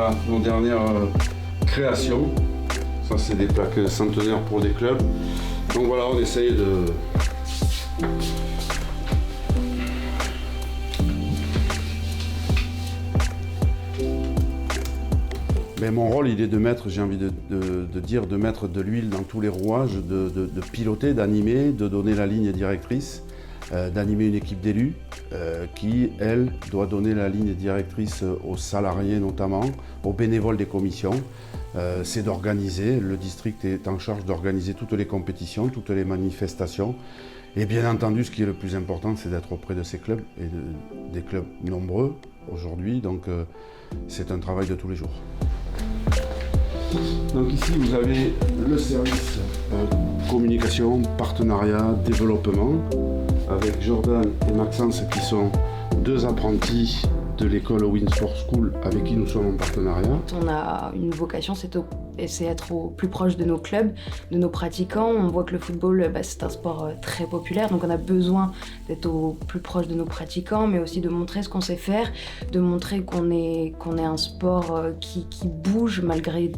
voilà nos dernières créations. Ça, c'est des plaques centenaires pour des clubs. Donc voilà, on essaye de... Mais mon rôle, il est de mettre, j'ai envie de dire, de mettre de l'huile dans tous les rouages, de piloter, d'animer, de donner la ligne directrice, d'animer une équipe d'élus qui, elle, doit donner la ligne directrice aux salariés notamment, aux bénévoles des commissions. C'est d'organiser, le district est en charge d'organiser toutes les compétitions, toutes les manifestations. Et bien entendu, ce qui est le plus important, c'est d'être auprès de ces clubs, et des clubs nombreux aujourd'hui, donc c'est un travail de tous les jours. Donc ici, vous avez le service communication, partenariat, développement, avec Jordan et Maxence qui sont deux apprentis de l'école Winsport School avec qui nous sommes en partenariat. On a une vocation, c'est être au plus proche de nos clubs, de nos pratiquants. On voit que le football, c'est un sport très populaire, donc on a besoin d'être au plus proche de nos pratiquants, mais aussi de montrer ce qu'on sait faire, de montrer qu'on est un sport qui bouge malgré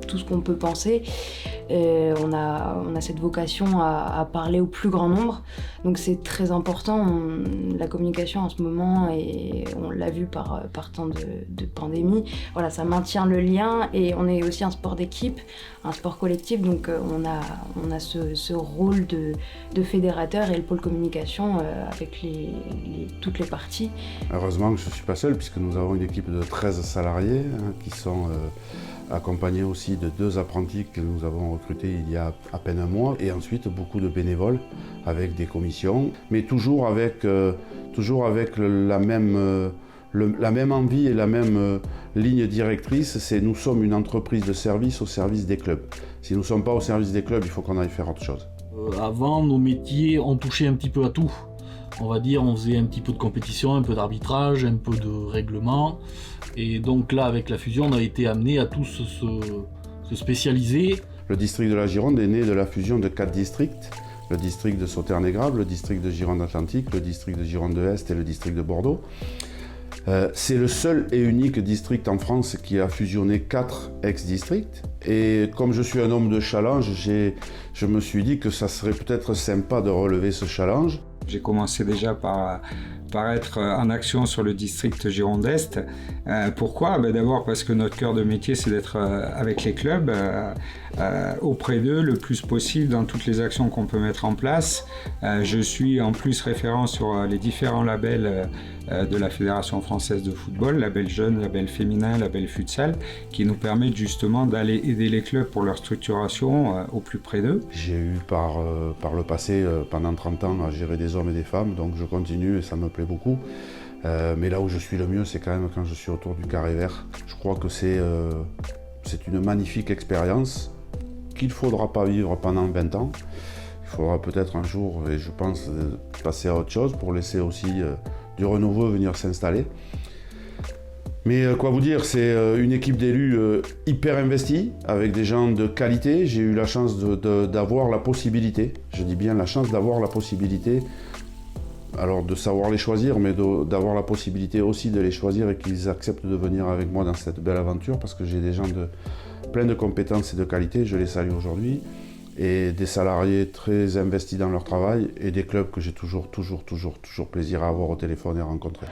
tout ce qu'on peut penser. On a cette vocation à parler au plus grand nombre, donc c'est très important. La communication en ce moment, et on l'a vu par temps de pandémie, voilà, ça maintient le lien, et on est aussi un sport d'équipe, un sport collectif, donc on a ce rôle de fédérateur et le pôle communication avec toutes les parties. Heureusement que je ne suis pas seul, puisque nous avons une équipe de 13 salariés qui sont accompagné aussi de 2 apprentis que nous avons recrutés il y a à peine un mois, et ensuite beaucoup de bénévoles avec des commissions, mais toujours avec la même envie et la même ligne directrice, c'est nous sommes une entreprise de service au service des clubs. Si nous ne sommes pas au service des clubs, il faut qu'on aille faire autre chose. Avant, nos métiers ont touché un petit peu à tout. On va dire, on faisait un petit peu de compétition, un peu d'arbitrage, un peu de règlement. Et donc là, avec la fusion, on a été amené à tous se spécialiser. Le district de la Gironde est né de la fusion de 4 districts. Le district de Sauternes-et-Graves, le district de Gironde-Atlantique, le district de Gironde-Est et le district de Bordeaux. C'est le seul et unique district en France qui a fusionné 4 ex-districts. Et comme je suis un homme de challenge, je me suis dit que ça serait peut-être sympa de relever ce challenge. J'ai commencé déjà par être en action sur le district Gironde-Est. Pourquoi ? D'abord parce que notre cœur de métier, c'est d'être avec les clubs, auprès d'eux le plus possible dans toutes les actions qu'on peut mettre en place. Je suis en plus référent sur les différents labels de la Fédération française de football, label jeune, label féminin, label futsal, qui nous permettent justement d'aller aider les clubs pour leur structuration au plus près d'eux. J'ai eu par le passé, pendant 30 ans, à gérer des hommes et des femmes, donc je continue et ça me plaît beaucoup. Mais là où je suis le mieux, c'est quand même quand je suis autour du carré vert. Je crois que c'est une magnifique expérience qu'il ne faudra pas vivre pendant 20 ans. Il faudra peut-être un jour, et je pense, passer à autre chose pour laisser aussi du renouveau venir s'installer. Mais quoi vous dire, c'est une équipe d'élus hyper investie, avec des gens de qualité. J'ai eu la chance d'avoir la possibilité, je dis bien la chance d'avoir la possibilité, alors de savoir les choisir, mais d'avoir la possibilité aussi de les choisir et qu'ils acceptent de venir avec moi dans cette belle aventure, parce que j'ai des gens plein de compétences et de qualité, je les salue aujourd'hui, et des salariés très investis dans leur travail, et des clubs que j'ai toujours plaisir à avoir au téléphone et à rencontrer.